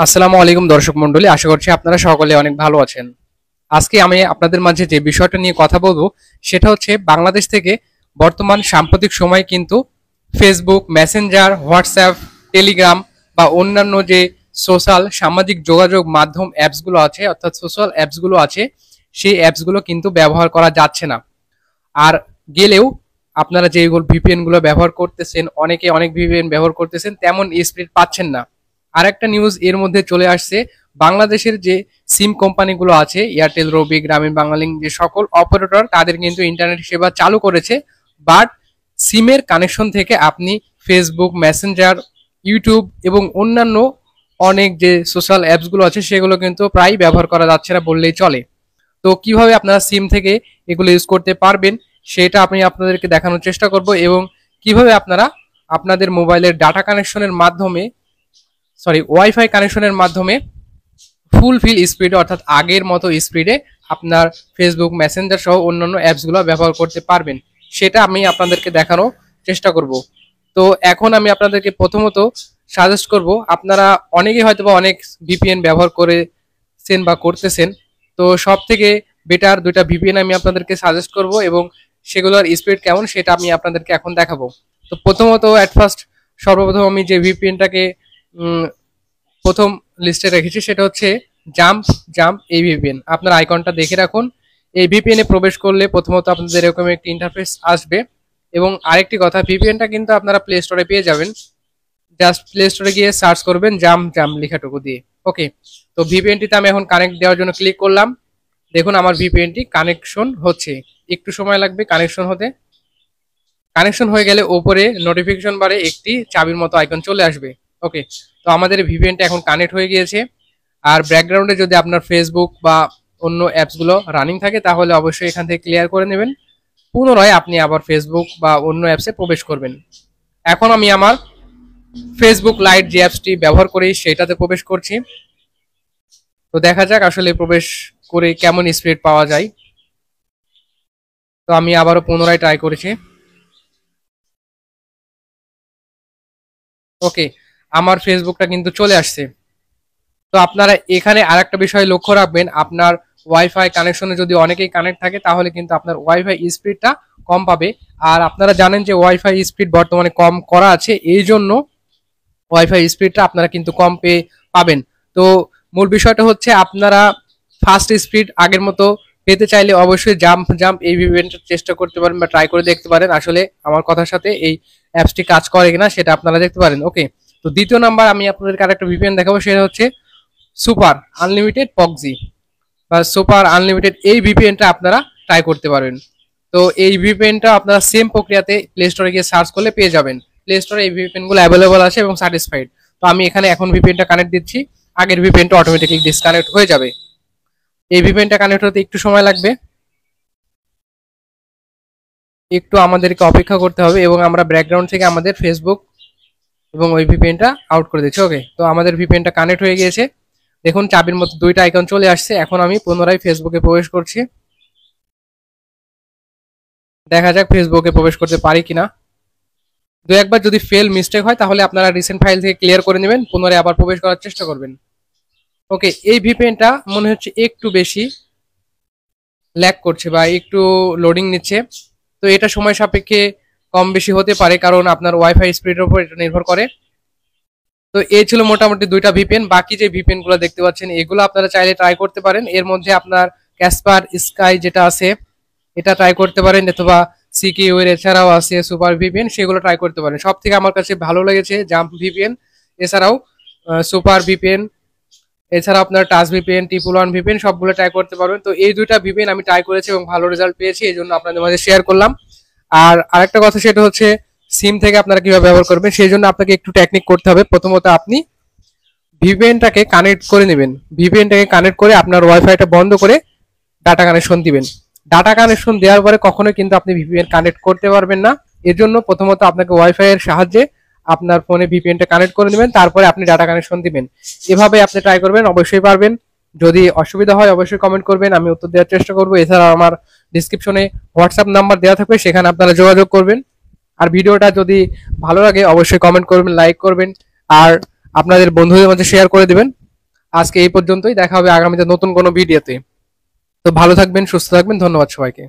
আসসালামু আলাইকুম দর্শক মণ্ডলী, আশা করছি আপনারা সকলে অনেক ভালো আছেন। আজকে আমি আপনাদের মাঝে যে বিষয়টা নিয়ে কথা বলবো সেটা হচ্ছে বাংলাদেশ থেকে বর্তমান সাম্প্রতিক সময়ে কিন্তু ফেসবুক, মেসেঞ্জার, হোয়াটসঅ্যাপ, টেলিগ্রাম বা অন্যান্য যে সোশ্যাল সামাজিক যোগাযোগ মাধ্যম অ্যাপসগুলো আছে, অর্থাৎ সোশ্যাল অ্যাপসগুলো আছে, সেই অ্যাপসগুলো কিন্তু ব্যবহার করা যাচ্ছে না। আর গেলেও আপনারা যেগুলো ভিপিএন গুলো ব্যবহার করতেছেন, অনেকে অনেক ভিপিএন ব্যবহার করতেছেন, তেমন স্পিড পাচ্ছেন না। আর একটা নিউজ এর মধ্যে চলে আসছে, বাংলাদেশের যে সিম কোম্পানিগুলো আছে, এয়ারটেল, রবি, গ্রামীণ বাংলালিংক, যে সকল অপারেটর তাদের কিন্তু ইন্টারনেট সেবা চালু করেছে, বাট সিমের কানেকশন থেকে আপনি ফেসবুক, মেসেঞ্জার, ইউটিউব এবং অন্যান্য অনেক যে সোশ্যাল অ্যাপসগুলো আছে সেগুলো কিন্তু প্রায় ব্যবহার করা যাচ্ছে না বললেই চলে। তো কিভাবে আপনারা সিম থেকে এগুলো ইউজ করতে পারবেন সেটা আমি আপনাদেরকে দেখানোর চেষ্টা করব, এবং কিভাবে আপনারা আপনাদের মোবাইলের ডাটা কানেকশনের মাধ্যমে, ওয়াইফাই কানেকশনের মাধ্যমে ফুলফিল স্পিডে, অর্থাৎ আগের মতো স্পিডে আপনার ফেসবুক, মেসেঞ্জার সহ অন্যান্য অ্যাপসগুলো ব্যবহার করতে পারবেন, সেটা আমি আপনাদেরকে দেখানোর চেষ্টা করব। তো এখন আমি আপনাদেরকে প্রথমত সাজেস্ট করব, আপনারা অনেকেই হয়তো বা অনেক ভিপিএন ব্যবহার করেছেন বা করতেছেন, তো সব থেকে বেটার দুইটা ভিপিএন আমি আপনাদেরকে সাজেস্ট করব এবং সেগুলোর স্পিড কেমন সেটা আমি আপনাদেরকে এখন দেখাবো। তো প্রথমত সর্বপ্রথম আমি যে ভিপিএনটাকে প্রথম লিস্টে রেখেছি সেটা হচ্ছে জাম্প জাম্প এই ভিপিএন। আপনার আইকনটা দেখে রাখুন। এই ভিপিএন এ প্রবেশ করলে প্রথমত আপনাদের এরকম একটি ইন্টারফেস আসবে, এবং আরেকটি কথা, ভিপিএনটা কিন্তু আপনারা প্লে স্টোরে পেয়ে যাবেন। জাস্ট প্লে স্টোরে গিয়ে সার্চ করবেন জাম্প জাম্প লেখাটুকু দিয়ে। ওকে, তো ভিপিএনটিতে আমি এখন কানেক্ট দেওয়ার জন্য ক্লিক করলাম। দেখুন আমার ভিপিএনটি কানেকশন হচ্ছে, একটু সময় লাগবে কানেকশন হতে। কানেকশন হয়ে গেলে উপরে নোটিফিকেশন বারে একটি চাবির মতো আইকন চলে আসবে। ওকে, তো আমাদের ভিপিএনটা এখন কানেক্ট হয়ে গিয়েছে। আর ব্যাকগ্রাউন্ডে যদি আপনার ফেসবুক বা অন্য অ্যাপসগুলো রানিং থাকে তাহলে অবশ্যই এখান থেকে ক্লিয়ার করে নেবেন। পুনরায় আপনি আবার ফেসবুক বা অন্য অ্যাপসে প্রবেশ করবেন। এখন আমি আমার ফেসবুক লাইট যে অ্যাপসটি ব্যবহার করি সেটাতে প্রবেশ করছি। তো দেখা যাক আসলে প্রবেশ করে কেমন স্পিড পাওয়া যায়। তো আমি আবারও পুনরায় ট্রাই করেছি। ওকে, আমার ফেসবুকটা কিন্তু চলে আসছে। তো আপনারা এখানে আরেকটা বিষয় লক্ষ্য রাখবেন, আপনার ওয়াইফাই কানেকশনে যদি অনেকেই কানেক্ট থাকে তাহলে কিন্তু আপনার ওয়াইফাই স্পিডটা কম পাবে। আর আপনারা জানেন যে ওয়াইফাই স্পিড বর্তমানে কম করা আছে, এই জন্য ওয়াইফাই স্পিডটা আপনারা কিন্তু কম পেয়ে পাবেন। তো মূল বিষয়টা হচ্ছে, আপনারা ফাস্ট স্পিড আগের মতো পেতে চাইলে অবশ্যই জাম্প জাম্প এই ভিপিএনটা চেষ্টা করতে পারেন বা ট্রাই করে দেখতে পারেন, আসলে আমার কথার সাথে এই অ্যাপসটি কাজ করে কিনা সেটা আপনারা দেখতে পারেন। ওকে, তো দ্বিতীয় নাম্বার আমি আপনাদেরকে আরেকটা ভিপিএন দেখাবো, সেটা হচ্ছে সুপার আনলিমিটেড পক্সি বা সুপার আনলিমিটেড। এই ভিপিএনটা আপনারা ট্রাই করতে পারবেন। তো এই ভিপিএনটা আপনারা সেম প্রক্রিয়াতে প্লে স্টোরে গিয়ে সার্চ করলে পেয়ে যাবেন। প্লে স্টোরে এই ভিপিএন গুলো অ্যাভেলেবল আছে এবং স্যাটিসফাইড। তো আমি এখানে এখন ভিপিএনটা কানেক্ট দিচ্ছি, আগের ভিপিএনটা অটোমেটিক্যালি ডিসকানেক্ট হয়ে যাবে। এই ভিপিএনটা কানেক্ট হতে একটু সময় লাগবে, একটু আমাদেরকে অপেক্ষা করতে হবে, এবং আমরা ব্যাকগ্রাউন্ড থেকে আমাদের ফেসবুক এবং ওই ভিপিএনটা আউট করে দিচ্ছি। ওকে, তো আমাদের ভিপিএনটা কানেক্ট হয়ে গিয়েছে। দেখুন চাবির মতো দুইটা আইকন চলে আসছে। এখন আমি পুনরায় ফেসবুকে প্রবেশ করছি। দেখা যাক ফেসবুকে প্রবেশ করতে পারি কিনা। দু একবার যদি ফেল মিস্টেক হয় তাহলে আপনারা রিসেন্ট ফাইল থেকে ক্লিয়ার করে নেবেন, পুনরায় আবার প্রবেশ করার চেষ্টা করবেন। ওকে, এই ভিপিএনটা মনে হচ্ছে একটু বেশি ল্যাগ করছে বা একটু লোডিং নিচ্ছে। তো এটা সময় সাপেক্ষে কম বেশি হতে পারে, কারণ আপনার ওয়াইফাই স্পিডের উপর এটা নির্ভর করে। তো এই ছিল মোটামুটি দুইটা ভিপিএন। বাকি যে ভিপিএন গুলো দেখতে পাচ্ছেন এগুলো আপনারা চাইলে ট্রাই করতে পারেন। এর মধ্যে আপনার ক্যাসপার স্কাই যেটা আছে এটা ট্রাই করতে পারেন, অথবা সিকিউ এর এছাড়াও আছে সুপার ভিপিএন, সেগুলো ট্রাই করতে পারেন। সব থেকে আমার কাছে ভালো লেগেছে জাম্প ভিপিএন, এছাড়াও সুপার ভিপিএন, এছাড়া আপনার টাচ ভিপিএন, T1 ভিপিএন সবগুলো ট্রাই করতে পারবেন। তো এই দুইটা ভিপিএন আমি ট্রাই করেছি এবং ভালো রেজাল্ট পেয়েছি, এই জন্য আপনাদের মাঝে শেয়ার করলাম। আর আরেকটা কথা সেটা হচ্ছে, সিম থেকে আপনারা কিভাবে ব্যবহার করবেন সেই জন্য আপনাকে একটু টেকনিক করতে হবে। প্রথমত আপনি ভিপিএনটাকে কানেক্ট করে নেবেন, ভিপিএনটাকে কানেক্ট করে আপনার ওয়াইফাইটা বন্ধ করে ডাটা কানেকশন দিবেন। ডাটা কানেকশন দেওয়ার পরে কখনোই কিন্তু আপনি ভিপিএন কানেক্ট করতে পারবেন না। এর জন্য প্রথমত আপনাকে ওয়াইফাই এর সাহায্যে আপনার ফোনে ভিপিএনটা কানেক্ট করে নেবেন, তারপরে আপনি ডাটা কানেকশন দিবেন। এভাবে আপনি ট্রাই করবেন, অবশ্যই পারবেন। যদি অসুবিধা হয় অবশ্যই কমেন্ট করবেন, আমি উত্তর দেওয়ার চেষ্টা করবো। এছাড়া আমার ডিসক্রিপশনে হোয়াটসঅ্যাপ নাম্বার দেওয়া থাকবে, সেখানে আপনারা যোগাযোগ করবেন। আর ভিডিওটা যদি ভালো লাগে অবশ্যই কমেন্ট করবেন, লাইক করবেন, আর আপনাদের বন্ধুদের মধ্যে শেয়ার করে দিবেন। আজকে এই পর্যন্তই, দেখা হবে আগামীতে নতুন কোনো ভিডিওতে। তো ভালো থাকবেন, সুস্থ থাকবেন, ধন্যবাদ সবাইকে।